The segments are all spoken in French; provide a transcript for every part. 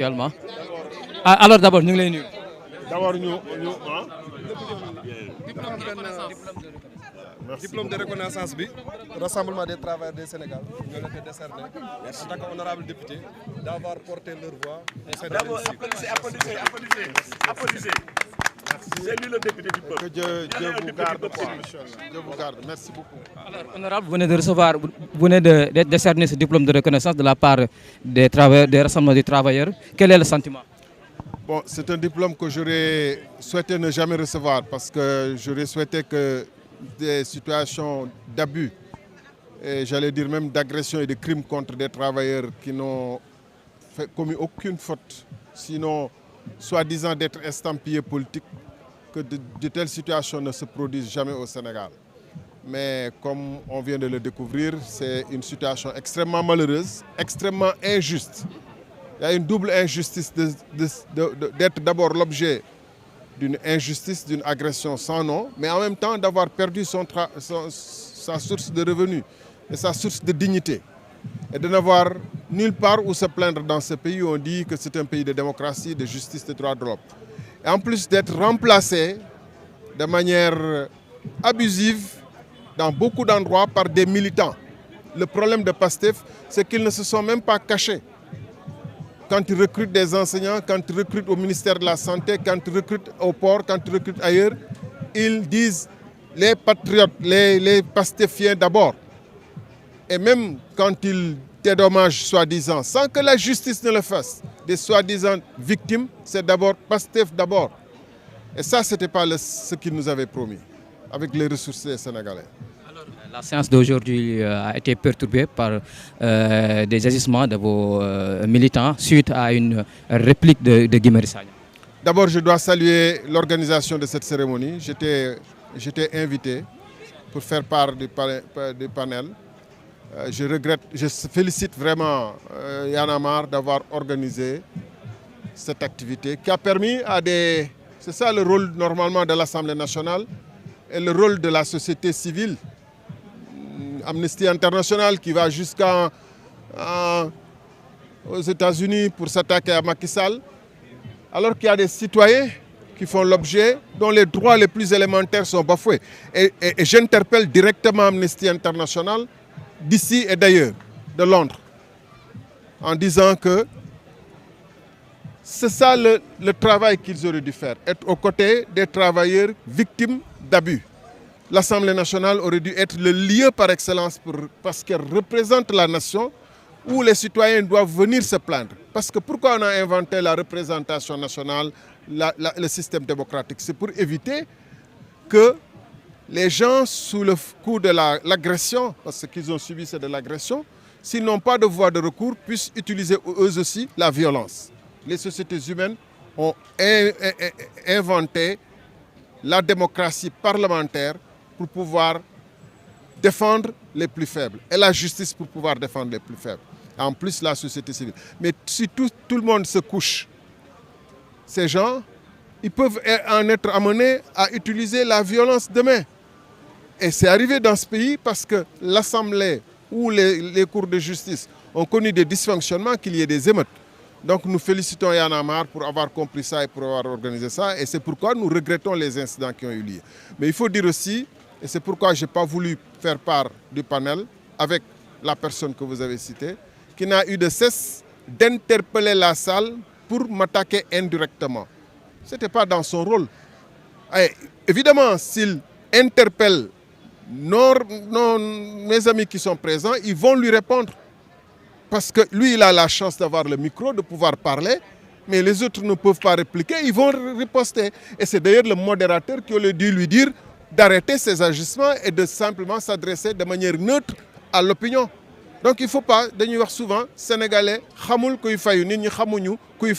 actuellement. Alors d'abord ñu ngi lay nuyu. D'abord diplôme de reconnaissance bi rassemblement des travailleurs du Sénégal ñoo leen ko décerné en tant qu'honorable député d'avoir porté leur voix au sein de l'hémicycle. Applaudissez. C'est lui le député du peuple. Que Dieu vous garde, quoi. Dieu vous garde. Merci beaucoup. Alors, honorable, vous venez de décerner ce diplôme de reconnaissance de la part des rassemblements des travailleurs. Quel est le sentiment? Bon, c'est un diplôme que j'aurais souhaité ne jamais recevoir parce que j'aurais souhaité que des situations d'abus et j'allais dire même d'agression et de crimes contre des travailleurs qui n'ont commis aucune faute, sinon soi-disant d'être estampillés politiques, que de telles situations ne se produisent jamais au Sénégal. Mais comme on vient de le découvrir, c'est une situation extrêmement malheureuse, extrêmement injuste. Il y a une double injustice d'être d'abord l'objet d'une injustice, d'une agression sans nom, mais en même temps d'avoir perdu sa source de revenus et sa source de dignité. Et de n'avoir nulle part où se plaindre dans ce pays où on dit que c'est un pays de démocratie, de justice, de droits de l'homme. Et en plus d'être remplacé de manière abusive dans beaucoup d'endroits par des militants. Le problème de PASTEF, c'est qu'ils ne se sont même pas cachés. Quand ils recrutent des enseignants, quand ils recrutent au ministère de la Santé, quand ils recrutent au port, quand ils recrutent ailleurs, ils disent les patriotes, les pastéfiens d'abord. Et même quand ils dédommagent soi-disant, sans que la justice ne le fasse, des soi-disant victimes, c'est d'abord Pastef d'abord. Et ça, ce n'était pas ce qu'ils nous avaient promis, avec les ressources des Sénégalais. La séance d'aujourd'hui a été perturbée par des agissements de vos militants suite à une réplique de Guy Marius Sagna. D'abord, je dois saluer l'organisation de cette cérémonie. J'étais invité pour faire part du panel. Je félicite vraiment Y'en a marre d'avoir organisé cette activité qui a permis à des... C'est ça le rôle normalement de l'Assemblée nationale et le rôle de la société civile. Amnesty International qui va jusqu'aux États-Unis pour s'attaquer à Macky Sall, alors qu'il y a des citoyens qui font l'objet, dont les droits les plus élémentaires sont bafoués. Et j'interpelle directement Amnesty International d'ici et d'ailleurs, de Londres, en disant que c'est ça le travail qu'ils auraient dû faire, être aux côtés des travailleurs victimes d'abus. L'Assemblée nationale aurait dû être le lieu par excellence parce qu'elle représente la nation où les citoyens doivent venir se plaindre. Parce que pourquoi on a inventé la représentation nationale, le système démocratique? C'est pour éviter que les gens, sous le coup de l'agression, parce qu'ils ont subi c'est de l'agression, s'ils n'ont pas de voie de recours, puissent utiliser eux aussi la violence. Les sociétés humaines ont inventé la démocratie parlementaire pour pouvoir défendre les plus faibles et la justice pour pouvoir défendre les plus faibles. En plus, la société civile. Mais si tout le monde se couche, ces gens, ils peuvent en être amenés à utiliser la violence demain. Et c'est arrivé dans ce pays parce que l'Assemblée ou les cours de justice ont connu des dysfonctionnements, qu'il y ait des émeutes. Donc nous félicitons Y'en a marre pour avoir compris ça et pour avoir organisé ça. Et c'est pourquoi nous regrettons les incidents qui ont eu lieu. Mais il faut dire aussi, et c'est pourquoi je n'ai pas voulu faire part du panel avec la personne que vous avez citée, qui n'a eu de cesse d'interpeller la salle pour m'attaquer indirectement. Ce n'était pas dans son rôle. Et évidemment, s'il interpelle mes amis qui sont présents, ils vont lui répondre. Parce que lui, il a la chance d'avoir le micro, de pouvoir parler, mais les autres ne peuvent pas répliquer, ils vont riposter. Et c'est d'ailleurs le modérateur qui aurait dû lui dire d'arrêter ses agissements et de simplement s'adresser de manière neutre à l'opinion. Donc il ne faut pas, dañuy wax souvent, Sénégalais, xamul kuy fayu, nit ñi xamuñu kuy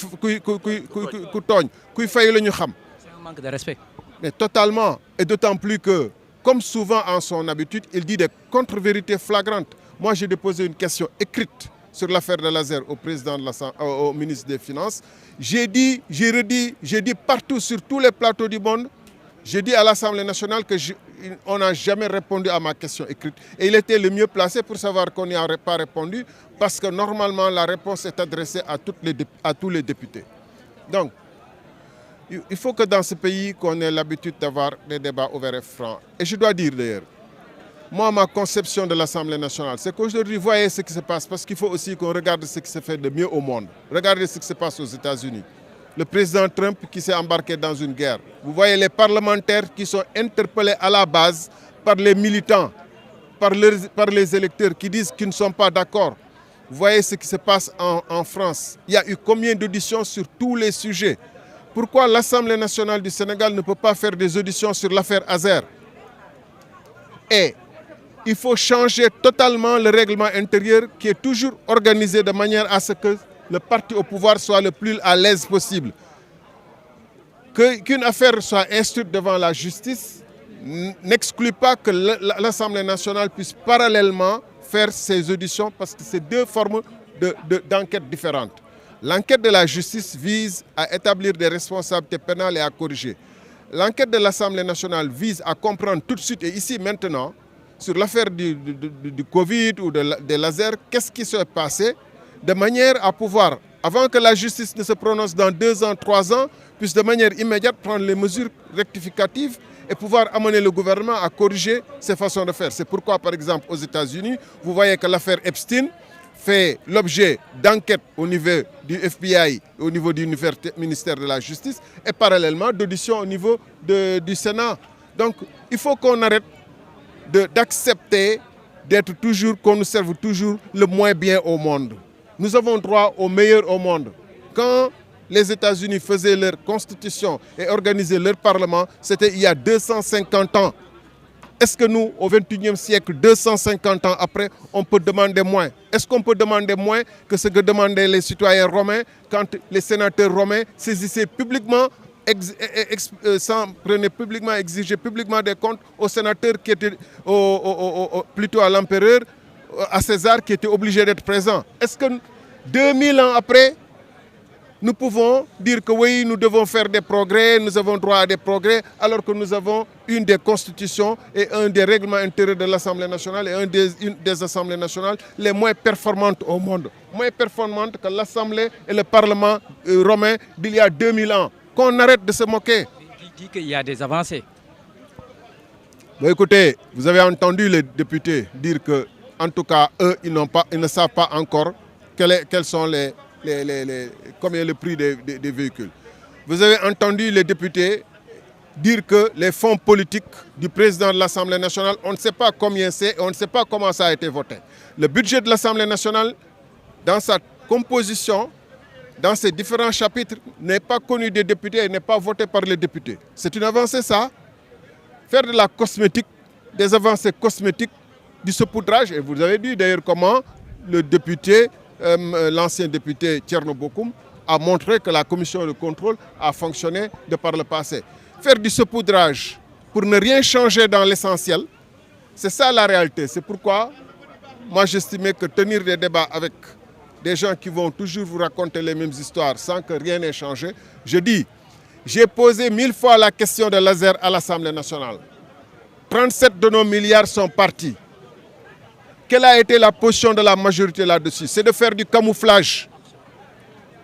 tooñ, kuy fayu la ñu xam. C'est un manque de respect. Mais totalement, et d'autant plus que, comme souvent en son habitude, il dit des contre-vérités flagrantes. Moi, j'ai déposé une question écrite sur l'affaire de Lazer au ministre des Finances. J'ai dit partout sur tous les plateaux du monde, j'ai dit à l'Assemblée nationale que on n'a jamais répondu à ma question écrite. Et il était le mieux placé pour savoir qu'on n'y aurait pas répondu, parce que normalement la réponse est adressée à tous les députés. Donc, il faut que dans ce pays, qu'on ait l'habitude d'avoir des débats ouverts et francs. Et je dois dire d'ailleurs, moi, ma conception de l'Assemblée nationale, c'est qu'aujourd'hui, voyez ce qui se passe, parce qu'il faut aussi qu'on regarde ce qui se fait de mieux au monde. Regardez ce qui se passe aux États-Unis. Le président Trump qui s'est embarqué dans une guerre. Vous voyez les parlementaires qui sont interpellés à la base par les militants, par les électeurs qui disent qu'ils ne sont pas d'accord. Vous voyez ce qui se passe en France. Il y a eu combien d'auditions sur tous les sujets? Pourquoi l'Assemblée nationale du Sénégal ne peut pas faire des auditions sur l'affaire Azer? Et il faut changer totalement le règlement intérieur qui est toujours organisé de manière à ce que le parti au pouvoir soit le plus à l'aise possible. Qu'une affaire soit instruite devant la justice n'exclut pas que l'Assemblée nationale puisse parallèlement faire ses auditions, parce que c'est deux formes d'enquête différentes. L'enquête de la justice vise à établir des responsabilités pénales et à corriger. L'enquête de l'Assemblée nationale vise à comprendre tout de suite et ici maintenant, sur l'affaire du Covid ou des lasers, qu'est-ce qui s'est passé, de manière à pouvoir, avant que la justice ne se prononce dans 2 ans, 3 ans, puisse de manière immédiate prendre les mesures rectificatives et pouvoir amener le gouvernement à corriger ses façons de faire. C'est pourquoi, par exemple, aux États-Unis, vous voyez que l'affaire Epstein fait l'objet d'enquêtes au niveau du FBI, au niveau du ministère de la Justice, et parallèlement d'auditions au niveau du Sénat. Donc, il faut qu'on arrête d'accepter d'être toujours, qu'on nous serve toujours le moins bien au monde. Nous avons droit au meilleur au monde. Quand les États-Unis faisaient leur constitution et organisaient leur parlement, c'était il y a 250 ans. Est-ce que nous, au XXIe siècle, 250 ans après, on peut demander moins? Est-ce qu'on peut demander moins que ce que demandaient les citoyens romains quand les sénateurs romains saisissaient publiquement, exigeaient publiquement des comptes aux sénateurs qui étaient, plutôt à l'empereur, à César, qui était obligé d'être présent? Est-ce que 2000 ans après, nous pouvons dire que oui, nous devons faire des progrès, nous avons droit à des progrès, alors que nous avons une des constitutions et un des règlements intérieurs de l'Assemblée nationale et une des assemblées nationales les moins performantes au monde, moins performantes que l'Assemblée et le Parlement romain d'il y a 2000 ans. Qu'on arrête de se moquer. Il dit qu'il y a des avancées. Bon, écoutez, vous avez entendu les députés dire que, en tout cas, eux, ils ne savent pas encore quels sont combien est le prix des véhicules. Vous avez entendu les députés dire que les fonds politiques du président de l'Assemblée nationale, on ne sait pas combien c'est et on ne sait pas comment ça a été voté. Le budget de l'Assemblée nationale, dans sa composition, dans ses différents chapitres, n'est pas connu des députés et n'est pas voté par les députés. C'est une avancée, ça. Faire de la cosmétique, des avancées cosmétiques, du saupoudrage, et vous avez dit d'ailleurs comment le député, l'ancien député Thierno Bokoum, a montré que la commission de contrôle a fonctionné de par le passé. Faire du saupoudrage pour ne rien changer dans l'essentiel, c'est ça la réalité. C'est pourquoi moi j'estimais que tenir des débats avec des gens qui vont toujours vous raconter les mêmes histoires sans que rien n'ait changé, je dis, j'ai posé 1000 fois la question de laser à l'Assemblée nationale. 37 de nos milliards sont partis. Quelle a été la position de la majorité là-dessus? C'est de faire du camouflage.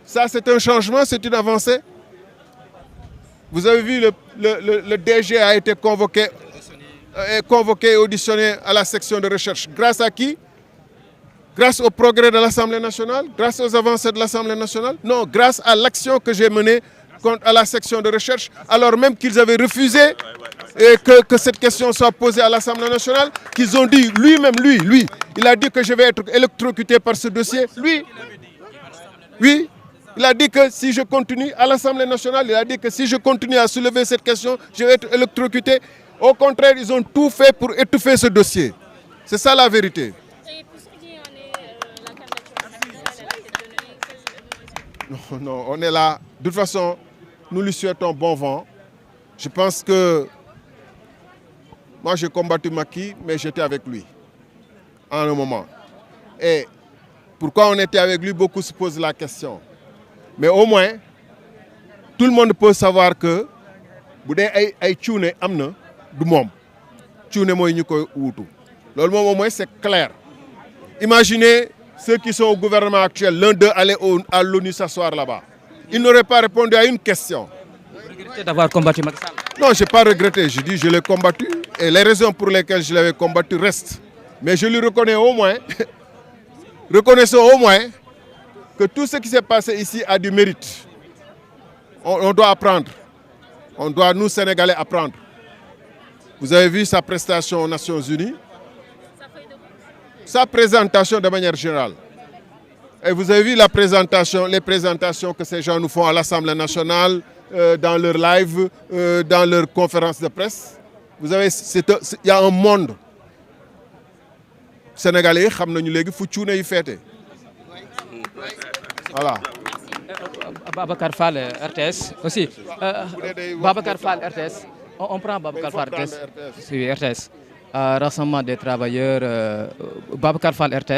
Ça, c'est un changement, c'est une avancée. Vous avez vu, le DG a été convoqué et auditionné à la section de recherche. Grâce à qui? Grâce au progrès de l'Assemblée nationale? Grâce aux avancées de l'Assemblée nationale? Non, grâce à l'action que j'ai menée à la section de recherche, alors même qu'ils avaient refusé que cette question soit posée à l'Assemblée nationale, qu'ils ont dit, lui-même, lui, il a dit que je vais être électrocuté par ce dossier. Lui, oui, il a dit que si je continue à l'Assemblée nationale, il a dit que si je continue à soulever cette question, je vais être électrocuté. Au contraire, ils ont tout fait pour étouffer ce dossier. C'est ça la vérité. Non, on est là. De toute façon, nous lui souhaitons bon vent. Je pense que moi, j'ai combattu Macky, mais j'étais avec lui en un moment. Et pourquoi on était avec lui, beaucoup se posent la question. Mais au moins, tout le monde peut savoir que si ay cuune am na du moom cuune mooy ñu koy wuutu loolu moom au moins c'est clair. Imaginez ceux qui sont au gouvernement actuel, l'un d'eux allait à l'ONU s'asseoir là-bas. Il n'aurait pas répondu à une question. Vous regrettez d'avoir combattu Macky Sall? Non, je n'ai pas regretté. Je dis je l'ai combattu et les raisons pour lesquelles je l'avais combattu restent. Mais je lui reconnais au moins, reconnaissons au moins que tout ce qui s'est passé ici a du mérite. On doit apprendre. On doit, nous, Sénégalais, apprendre. Vous avez vu sa prestation aux Nations Unies, sa présentation de manière générale. Et vous avez vu les présentations que ces gens nous font à l'Assemblée nationale, dans leur live, dans leurs conférences de presse. Vous avez, il y a un monde. Sénégalais, ils savent que les fêté. Voilà. Babacar Fall, RTS aussi. Babacar Fall, RTS. On prend Babacar Fall, RTS. Oui, RTS. Rassemblement des travailleurs. Babacar Fall, RTS.